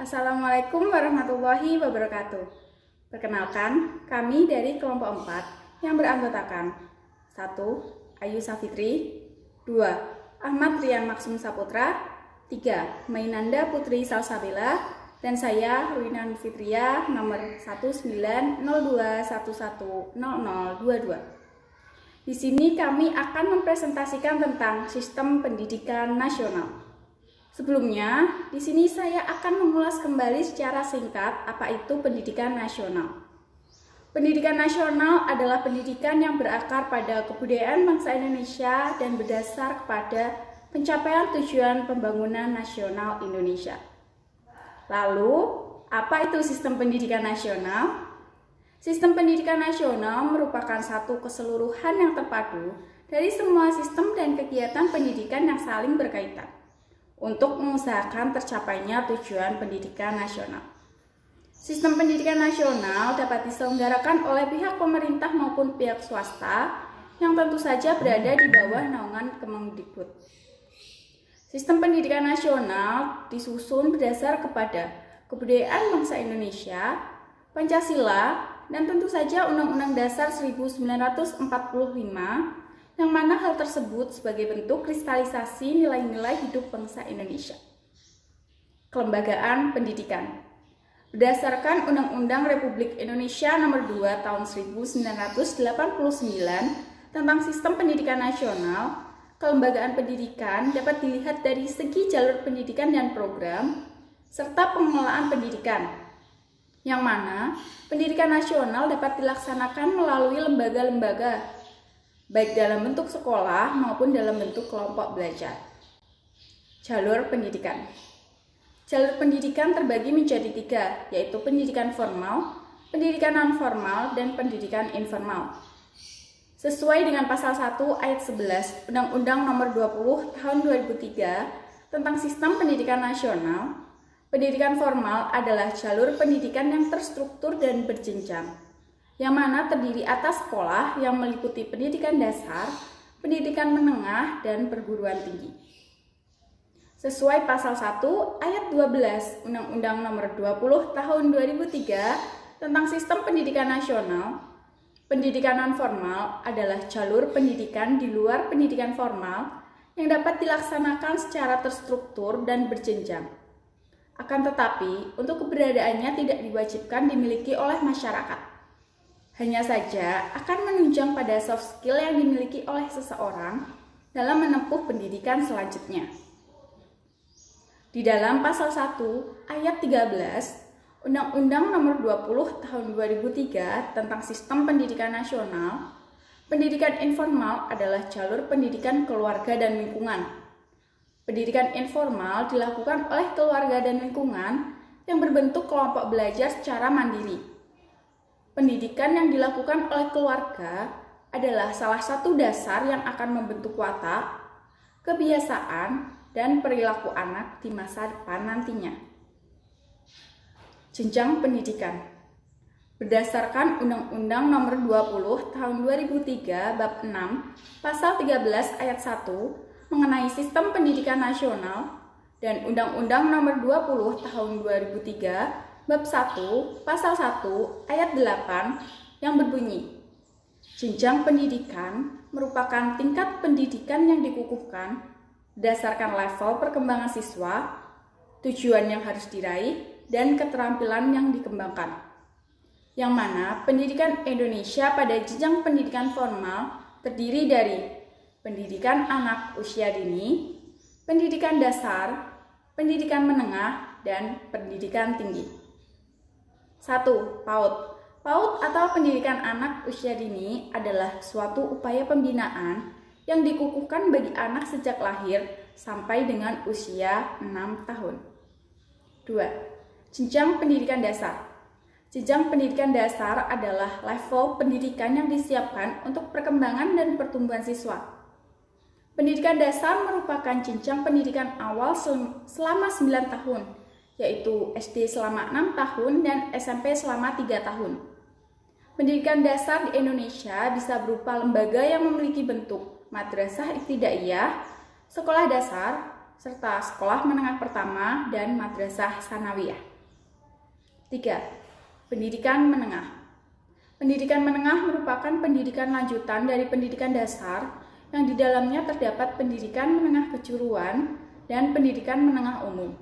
Assalamualaikum warahmatullahi wabarakatuh. Perkenalkan, kami dari kelompok 4 yang beranggotakan 1. Ayu Safitri, 2. Ahmad Rian Maksum Saputra, 3. Mainanda Putri Salsabila, dan saya Winan Fitria nomor 1902110022. Di sini kami akan mempresentasikan tentang sistem pendidikan nasional. Sebelumnya, di sini saya akan mengulas kembali secara singkat apa itu pendidikan nasional. Pendidikan nasional adalah pendidikan yang berakar pada kebudayaan bangsa Indonesia dan berdasar kepada pencapaian tujuan pembangunan nasional Indonesia. Lalu, apa itu sistem pendidikan nasional? Sistem pendidikan nasional merupakan satu keseluruhan yang terpadu dari semua sistem dan kegiatan pendidikan yang saling berkaitan untuk mengusahakan tercapainya tujuan pendidikan nasional. Sistem pendidikan nasional dapat diselenggarakan oleh pihak pemerintah maupun pihak swasta yang tentu saja berada di bawah naungan Kemendikbud. Sistem pendidikan nasional disusun berdasar kepada kebudayaan bangsa Indonesia, Pancasila, dan tentu saja Undang-Undang Dasar 1945, yang mana hal tersebut sebagai bentuk kristalisasi nilai-nilai hidup bangsa Indonesia. Kelembagaan pendidikan. Berdasarkan Undang-Undang Republik Indonesia Nomor 2 Tahun 1989 tentang Sistem Pendidikan Nasional, kelembagaan pendidikan dapat dilihat dari segi jalur pendidikan dan program, serta pengelolaan pendidikan, yang mana pendidikan nasional dapat dilaksanakan melalui lembaga-lembaga, baik dalam bentuk sekolah maupun dalam bentuk kelompok belajar. Jalur pendidikan. Jalur pendidikan terbagi menjadi 3, yaitu pendidikan formal, pendidikan non-formal, dan pendidikan informal. Sesuai dengan pasal 1 ayat 11 Undang-Undang Nomor 20 Tahun 2003 tentang Sistem Pendidikan Nasional, pendidikan formal adalah jalur pendidikan yang terstruktur dan berjenjang, yang mana terdiri atas sekolah yang meliputi pendidikan dasar, pendidikan menengah, dan perguruan tinggi. Sesuai pasal 1 ayat 12 Undang-Undang Nomor 20 Tahun 2003 tentang Sistem Pendidikan Nasional, pendidikan non-formal adalah jalur pendidikan di luar pendidikan formal yang dapat dilaksanakan secara terstruktur dan berjenjang. Akan tetapi, untuk keberadaannya tidak diwajibkan dimiliki oleh masyarakat. Hanya saja akan menunjang pada soft skill yang dimiliki oleh seseorang dalam menempuh pendidikan selanjutnya. Di dalam pasal 1 ayat 13 Undang-Undang Nomor 20 Tahun 2003 tentang Sistem Pendidikan Nasional, pendidikan informal adalah jalur pendidikan keluarga dan lingkungan. Pendidikan informal dilakukan oleh keluarga dan lingkungan yang berbentuk kelompok belajar secara mandiri. Pendidikan yang dilakukan oleh keluarga adalah salah satu dasar yang akan membentuk watak, kebiasaan, dan perilaku anak di masa depan nantinya. Jenjang pendidikan. Berdasarkan Undang-Undang Nomor 20 Tahun 2003 Bab 6 Pasal 13 Ayat 1 mengenai Sistem Pendidikan Nasional dan Undang-Undang Nomor 20 Tahun 2003 Bab 1, Pasal 1, Ayat 8 yang berbunyi, jenjang pendidikan merupakan tingkat pendidikan yang dikukuhkan berdasarkan level perkembangan siswa, tujuan yang harus diraih, dan keterampilan yang dikembangkan. Yang mana pendidikan Indonesia pada jenjang pendidikan formal terdiri dari pendidikan anak usia dini, pendidikan dasar, pendidikan menengah, dan pendidikan tinggi. 1. PAUD. PAUD atau pendidikan anak usia dini adalah suatu upaya pembinaan yang dikukuhkan bagi anak sejak lahir sampai dengan usia 6 tahun. 2. Jenjang pendidikan dasar. Jenjang pendidikan dasar adalah level pendidikan yang disiapkan untuk perkembangan dan pertumbuhan siswa. Pendidikan dasar merupakan jenjang pendidikan awal selama 9 tahun, yaitu SD selama 6 tahun dan SMP selama 3 tahun. Pendidikan dasar di Indonesia bisa berupa lembaga yang memiliki bentuk madrasah ibtidaiyah, sekolah dasar, serta sekolah menengah pertama dan madrasah sanawiyah. 3. Pendidikan menengah. Pendidikan menengah merupakan pendidikan lanjutan dari pendidikan dasar yang di dalamnya terdapat pendidikan menengah kejuruan dan pendidikan menengah umum.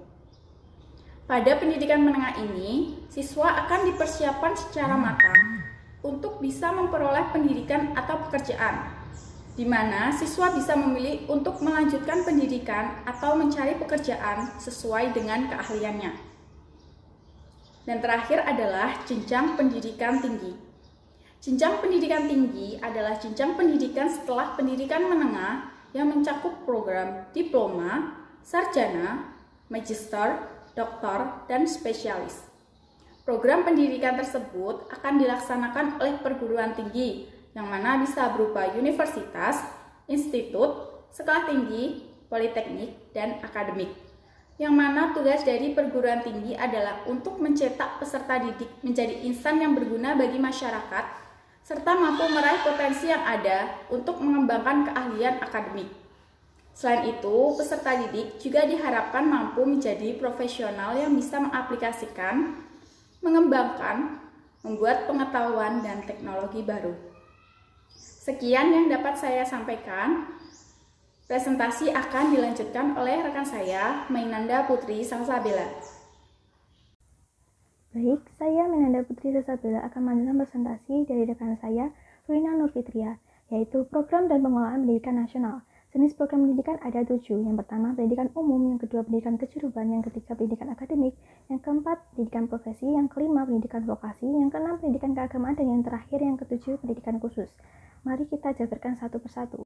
Pada pendidikan menengah ini, siswa akan dipersiapkan secara matang untuk bisa memperoleh pendidikan atau pekerjaan, di mana siswa bisa memilih untuk melanjutkan pendidikan atau mencari pekerjaan sesuai dengan keahliannya. Dan terakhir adalah jenjang pendidikan tinggi. Jenjang pendidikan tinggi adalah jenjang pendidikan setelah pendidikan menengah yang mencakup program diploma, sarjana, magister, doktor, dan spesialis. Program pendidikan tersebut akan dilaksanakan oleh perguruan tinggi, yang mana bisa berupa universitas, institut, sekolah tinggi, politeknik, dan akademik. Yang mana tugas dari perguruan tinggi adalah untuk mencetak peserta didik menjadi insan yang berguna bagi masyarakat, serta mampu meraih potensi yang ada untuk mengembangkan keahlian akademik. Selain itu, peserta didik juga diharapkan mampu menjadi profesional yang bisa mengaplikasikan, mengembangkan, membuat pengetahuan dan teknologi baru. Sekian yang dapat saya sampaikan. Presentasi akan dilanjutkan oleh rekan saya, Mainanda Putri Salsabila. Baik, saya Mainanda Putri Salsabila akan melanjutkan presentasi dari rekan saya, Ruina Nurfitria, yaitu Program dan Pengelolaan Pendidikan Nasional. Jenis program pendidikan ada 7. Yang pertama, pendidikan umum. Yang kedua, pendidikan kejuruan. Yang ketiga, pendidikan akademik. Yang keempat, pendidikan profesi. Yang kelima, pendidikan vokasi. Yang keenam, pendidikan keagamaan. Dan yang terakhir, yang ketujuh, pendidikan khusus. Mari kita jabarkan satu persatu.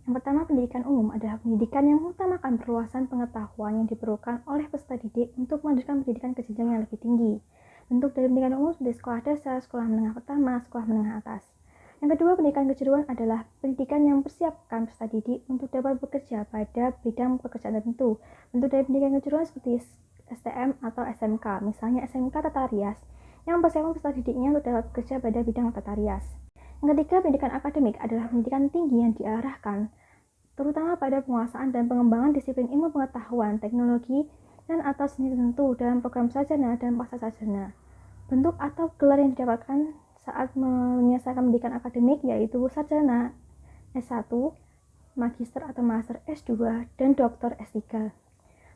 Yang pertama, pendidikan umum adalah pendidikan yang mengutamakan perluasan pengetahuan yang diperlukan oleh peserta didik untuk melanjutkan pendidikan ke jenjang yang lebih tinggi. Bentuk dari pendidikan umum seperti sekolah dasar, sekolah menengah pertama, sekolah menengah atas. Yang kedua, pendidikan kejuruan adalah pendidikan yang mempersiapkan peserta didik untuk dapat bekerja pada bidang pekerjaan tertentu. Bentuk dari pendidikan kejuruan seperti STM atau SMK, misalnya SMK Tata Rias, yang mempersiapkan peserta didiknya untuk dapat bekerja pada bidang tata rias. Yang ketiga, pendidikan akademik adalah pendidikan tinggi yang diarahkan terutama pada penguasaan dan pengembangan disiplin ilmu pengetahuan, teknologi, dan atau seni tertentu dalam program sarjana dan pasca sarjana. Bentuk atau gelar yang didapatkan saat menyelesaikan pendidikan akademik yaitu sarjana S1, magister atau master S2, dan doktor S3.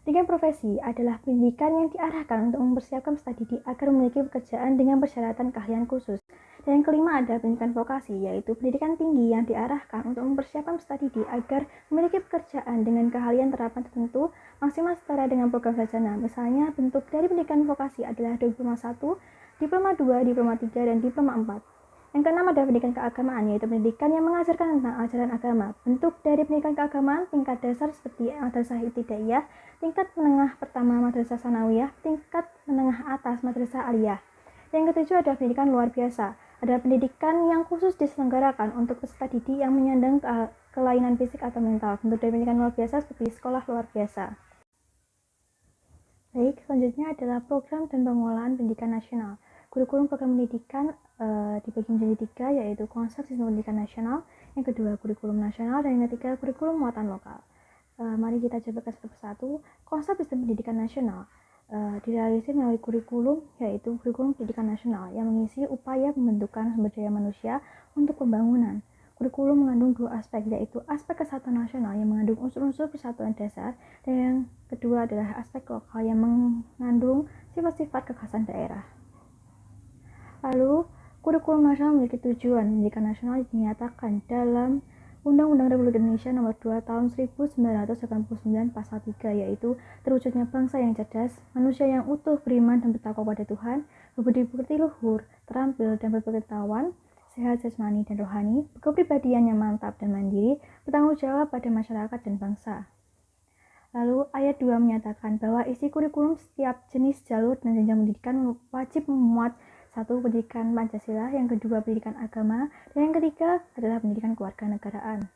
Pendidikan profesi adalah pendidikan yang diarahkan untuk mempersiapkan peserta didik agar memiliki pekerjaan dengan persyaratan keahlian khusus. Dan yang kelima ada pendidikan vokasi, yaitu pendidikan tinggi yang diarahkan untuk mempersiapkan peserta didik agar memiliki pekerjaan dengan keahlian terapan tertentu maksimal setara dengan program sarjana. Misalnya, bentuk dari pendidikan vokasi adalah diploma 1, diploma 2, diploma 3, dan diploma 4. Yang keenam ada pendidikan keagamaan, yaitu pendidikan yang mengajarkan tentang ajaran agama. Bentuk dari pendidikan keagamaan tingkat dasar seperti madrasah ibtidaiyah, tingkat menengah pertama madrasah sanawiyah, tingkat menengah atas madrasah aliyah. Yang ketujuh ada pendidikan luar biasa. Ada pendidikan yang khusus diselenggarakan untuk peserta didik yang menyandang kelainan fisik atau mental. Bentuk dari pendidikan luar biasa seperti sekolah luar biasa. Baik, selanjutnya adalah program dan pengelolaan pendidikan nasional. Kurikulum program pendidikan dibagi menjadi 3, yaitu konsep sistem pendidikan nasional, yang kedua kurikulum nasional, dan yang ketiga kurikulum muatan lokal. Mari kita jabarkan satu persatu. Konsep sistem pendidikan nasional direalisasi melalui kurikulum, yaitu kurikulum pendidikan nasional yang mengisi upaya pembentukan sumber daya manusia untuk pembangunan. Kurikulum mengandung 2 aspek, yaitu aspek kesatuan nasional yang mengandung unsur-unsur persatuan dasar, dan yang kedua adalah aspek lokal yang mengandung sifat-sifat kekhasan daerah. Lalu, kurikulum nasional memiliki tujuan. Pendidikan nasional dinyatakan dalam Undang-Undang Republik Indonesia Nomor 2 Tahun 1989 Pasal 3, yaitu terwujudnya bangsa yang cerdas, manusia yang utuh, beriman dan bertakwa pada Tuhan, berbudi pekerti luhur, terampil dan berpengetahuan, sehat jasmani dan rohani, berkepribadian yang mantap dan mandiri, bertanggung jawab pada masyarakat dan bangsa. Lalu ayat 2 menyatakan bahwa isi kurikulum setiap jenis jalur dan jenjang pendidikan wajib memuat 1. Pendidikan Pancasila, yang kedua pendidikan agama, dan yang ketiga adalah pendidikan kewarganegaraan.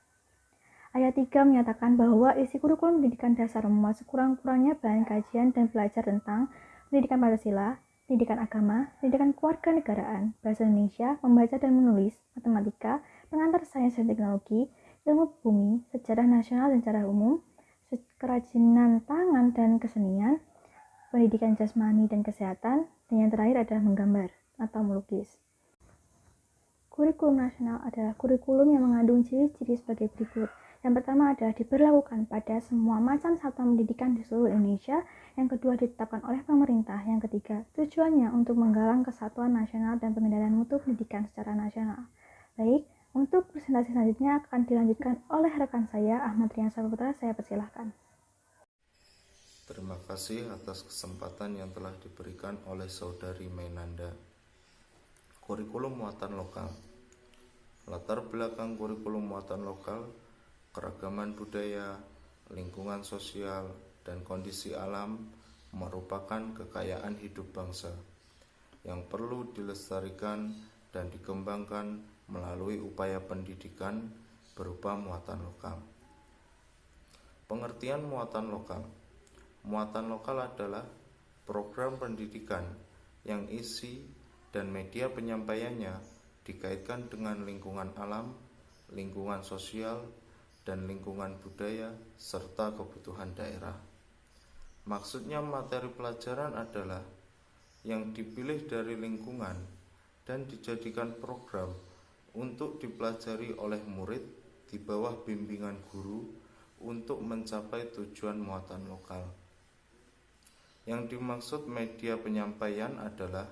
Ayat 3 menyatakan bahwa isi kurikulum pendidikan dasar memuat sekurang-kurangnya bahan kajian dan belajar tentang pendidikan Pancasila, pendidikan agama, pendidikan kewarganegaraan, bahasa Indonesia, membaca dan menulis, matematika, pengantar sains dan teknologi, ilmu bumi, sejarah nasional dan sejarah umum, kerajinan tangan dan kesenian, pendidikan jasmani dan kesehatan, dan yang terakhir adalah menggambar atau melukis. Kurikulum nasional adalah kurikulum yang mengandung ciri-ciri sebagai berikut. Yang pertama adalah diberlakukan pada semua macam satuan pendidikan di seluruh Indonesia. Yang kedua ditetapkan oleh pemerintah. Yang ketiga, tujuannya untuk menggalang kesatuan nasional dan pengendalian mutu pendidikan secara nasional. Baik, untuk presentasi selanjutnya akan dilanjutkan oleh rekan saya, Ahmad Rian Saputra. Saya persilahkan. Terima kasih atas kesempatan yang telah diberikan oleh Saudari Mainanda. Kurikulum muatan lokal. Latar belakang kurikulum muatan lokal, keragaman budaya, lingkungan sosial, dan kondisi alam merupakan kekayaan hidup bangsa yang perlu dilestarikan dan dikembangkan melalui upaya pendidikan berupa muatan lokal. Pengertian muatan lokal. Muatan lokal adalah program pendidikan yang isi dan media penyampaiannya dikaitkan dengan lingkungan alam, lingkungan sosial, dan lingkungan budaya, serta kebutuhan daerah. Maksudnya materi pelajaran adalah yang dipilih dari lingkungan dan dijadikan program untuk dipelajari oleh murid di bawah bimbingan guru untuk mencapai tujuan muatan lokal. Yang dimaksud media penyampaian adalah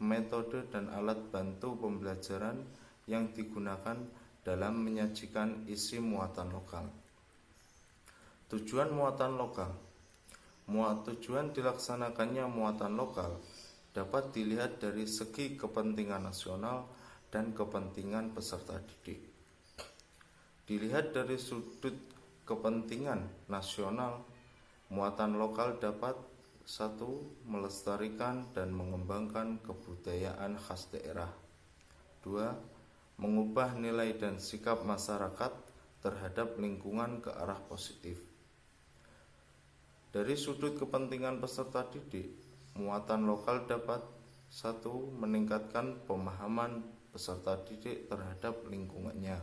metode dan alat bantu pembelajaran yang digunakan dalam menyajikan isi muatan lokal. Tujuan muatan lokal. Tujuan dilaksanakannya muatan lokal dapat dilihat dari segi kepentingan nasional dan kepentingan peserta didik. Dilihat dari sudut kepentingan nasional, muatan lokal dapat 1. Melestarikan dan mengembangkan kebudayaan khas daerah. 2. Mengubah nilai dan sikap masyarakat terhadap lingkungan ke arah positif. Dari sudut kepentingan peserta didik, muatan lokal dapat 1. Meningkatkan pemahaman peserta didik terhadap lingkungannya.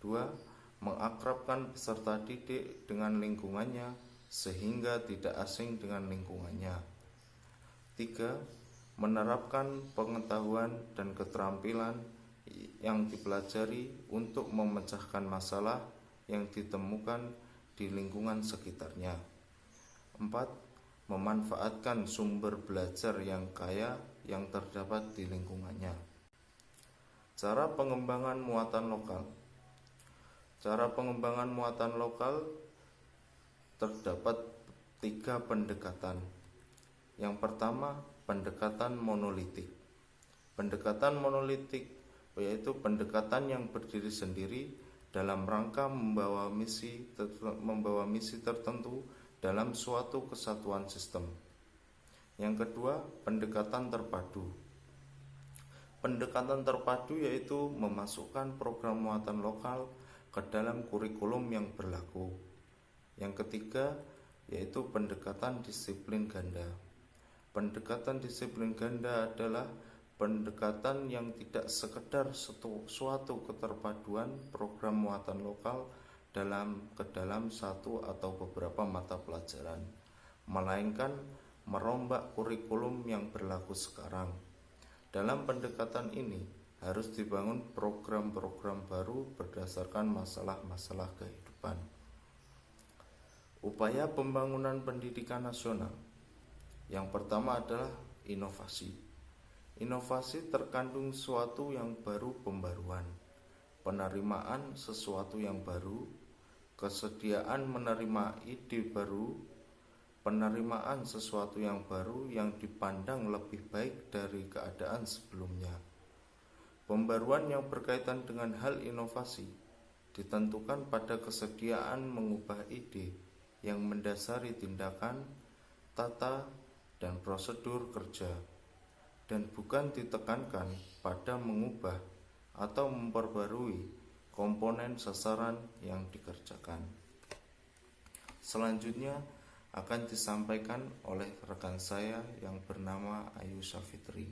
2. Mengakrabkan peserta didik dengan lingkungannya sehingga tidak asing dengan lingkungannya. 3. Menerapkan pengetahuan dan keterampilan yang dipelajari untuk memecahkan masalah yang ditemukan di lingkungan sekitarnya. 4. Memanfaatkan sumber belajar yang kaya yang terdapat di lingkungannya. Cara pengembangan muatan lokal. Cara pengembangan muatan lokal terdapat 3 pendekatan. Yang pertama, pendekatan monolitik. Pendekatan monolitik yaitu pendekatan yang berdiri sendiri dalam rangka membawa misi tertentu dalam suatu kesatuan sistem. Yang kedua, pendekatan terpadu. Pendekatan terpadu yaitu memasukkan program muatan lokal ke dalam kurikulum yang berlaku. Yang ketiga, yaitu pendekatan disiplin ganda. Pendekatan disiplin ganda adalah pendekatan yang tidak sekedar suatu keterpaduan program muatan lokal ke dalam satu atau beberapa mata pelajaran, melainkan merombak kurikulum yang berlaku sekarang. Dalam pendekatan ini harus dibangun program-program baru berdasarkan masalah-masalah kehidupan. Upaya pembangunan pendidikan nasional. Yang pertama adalah inovasi. Inovasi terkandung sesuatu yang baru, pembaruan, penerimaan sesuatu yang baru, kesediaan menerima ide baru, penerimaan sesuatu yang baru yang dipandang lebih baik dari keadaan sebelumnya. Pembaruan yang berkaitan dengan hal inovasi ditentukan pada kesediaan mengubah ide yang mendasari tindakan, tata, dan prosedur kerja, dan bukan ditekankan pada mengubah atau memperbarui komponen sasaran yang dikerjakan. Selanjutnya akan disampaikan oleh rekan saya yang bernama Ayu Safitri.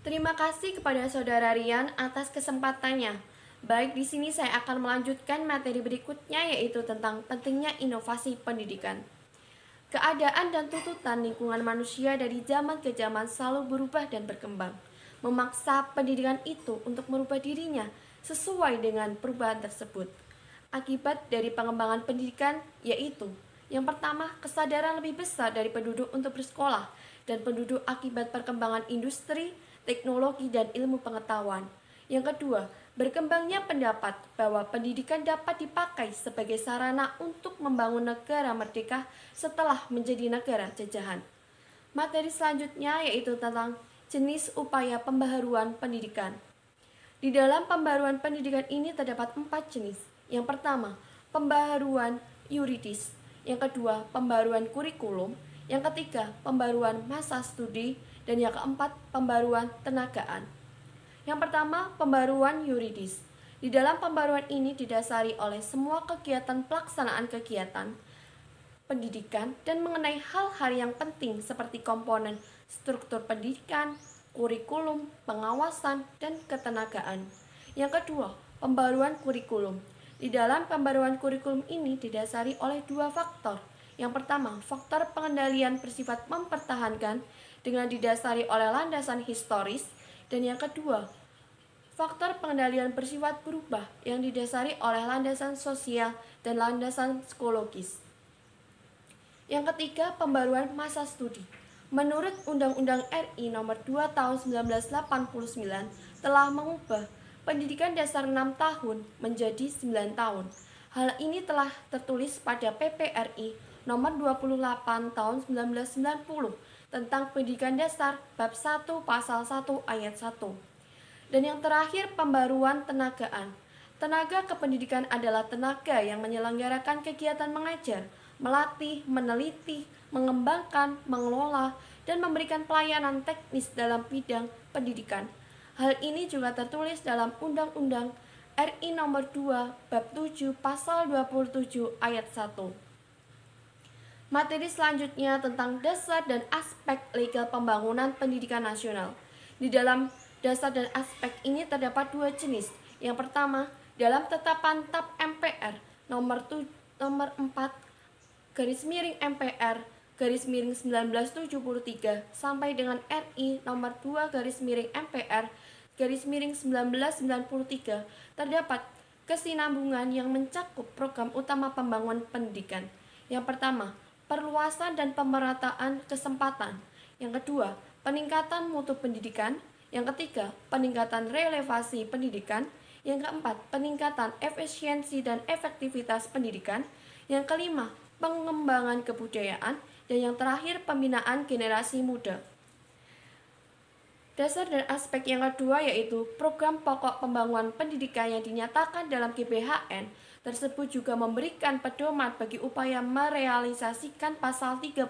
Terima kasih kepada Saudara Rian atas kesempatannya. Baik, di sini saya akan melanjutkan materi berikutnya, yaitu tentang pentingnya inovasi pendidikan. Keadaan dan tuntutan lingkungan manusia dari zaman ke zaman selalu berubah dan berkembang, memaksa pendidikan itu untuk merubah dirinya sesuai dengan perubahan tersebut. Akibat dari pengembangan pendidikan yaitu yang pertama, kesadaran lebih besar dari penduduk untuk bersekolah dan penduduk akibat perkembangan industri, teknologi, dan ilmu pengetahuan. Yang kedua, berkembangnya pendapat bahwa pendidikan dapat dipakai sebagai sarana untuk membangun negara merdeka setelah menjadi negara jajahan. Materi selanjutnya yaitu tentang jenis upaya pembaharuan pendidikan. Di dalam pembaharuan pendidikan ini terdapat 4 jenis. Yang pertama, pembaharuan yuridis. Yang kedua, pembaharuan kurikulum. Yang ketiga, pembaharuan masa studi. Dan yang keempat, pembaharuan tenagaan. Yang pertama, pembaharuan yuridis. Di dalam pembaharuan ini didasari oleh semua kegiatan pelaksanaan kegiatan pendidikan dan mengenai hal-hal yang penting seperti komponen struktur pendidikan, kurikulum, pengawasan, dan ketenagaan. Yang kedua, pembaharuan kurikulum. Di dalam pembaharuan kurikulum ini didasari oleh 2 faktor. Yang pertama, faktor pengendalian bersifat mempertahankan dengan didasari oleh landasan historis. Dan yang kedua, faktor pengendalian bersifat berubah yang didasari oleh landasan sosial dan landasan psikologis. Yang ketiga, pembaruan masa studi. Menurut Undang-Undang RI Nomor 2 Tahun 1989 telah mengubah pendidikan dasar 6 tahun menjadi 9 tahun. Hal ini telah tertulis pada PP RI Nomor 28 Tahun 1990 tentang pendidikan dasar bab 1 pasal 1 ayat 1. Dan yang terakhir, pembaruan tenagaan. Tenaga kependidikan adalah tenaga yang menyelenggarakan kegiatan mengajar, melatih, meneliti, mengembangkan, mengelola, dan memberikan pelayanan teknis dalam bidang pendidikan. Hal ini juga tertulis dalam Undang-Undang RI Nomor 2 Bab 7 Pasal 27 ayat 1. Materi selanjutnya tentang dasar dan aspek legal pembangunan pendidikan nasional. Di dalam dasar dan aspek ini terdapat 2 jenis. Yang pertama, dalam Tetapan TAP MPR nomor 4/MPR/1973 sampai dengan RI nomor 2/MPR/1993 terdapat kesinambungan yang mencakup program utama pembangunan pendidikan. Yang pertama, perluasan dan pemerataan kesempatan. Yang kedua, peningkatan mutu pendidikan. Yang ketiga, peningkatan relevasi pendidikan. Yang keempat, peningkatan efisiensi dan efektivitas pendidikan. Yang kelima, pengembangan kebudayaan. Dan yang terakhir, pembinaan generasi muda. Dasar dan aspek yang kedua yaitu program pokok pembangunan pendidikan yang dinyatakan dalam GBHN tersebut juga memberikan pedoman bagi upaya merealisasikan pasal 31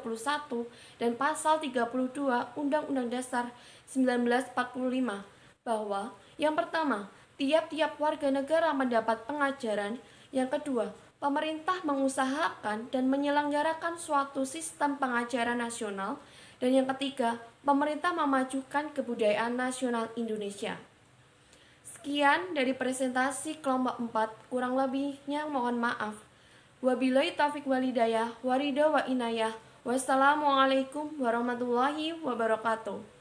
dan pasal 32 Undang-Undang Dasar 1945 bahwa yang pertama, tiap-tiap warga negara mendapat pengajaran. Yang kedua, pemerintah mengusahakan dan menyelenggarakan suatu sistem pengajaran nasional. Dan yang ketiga, pemerintah memajukan kebudayaan nasional Indonesia. Sekian dari presentasi kelompok 4, kurang lebihnya mohon maaf. Wabillahi taufiq walhidayah, waridho wa inayah. Wassalamualaikum warahmatullahi wabarakatuh.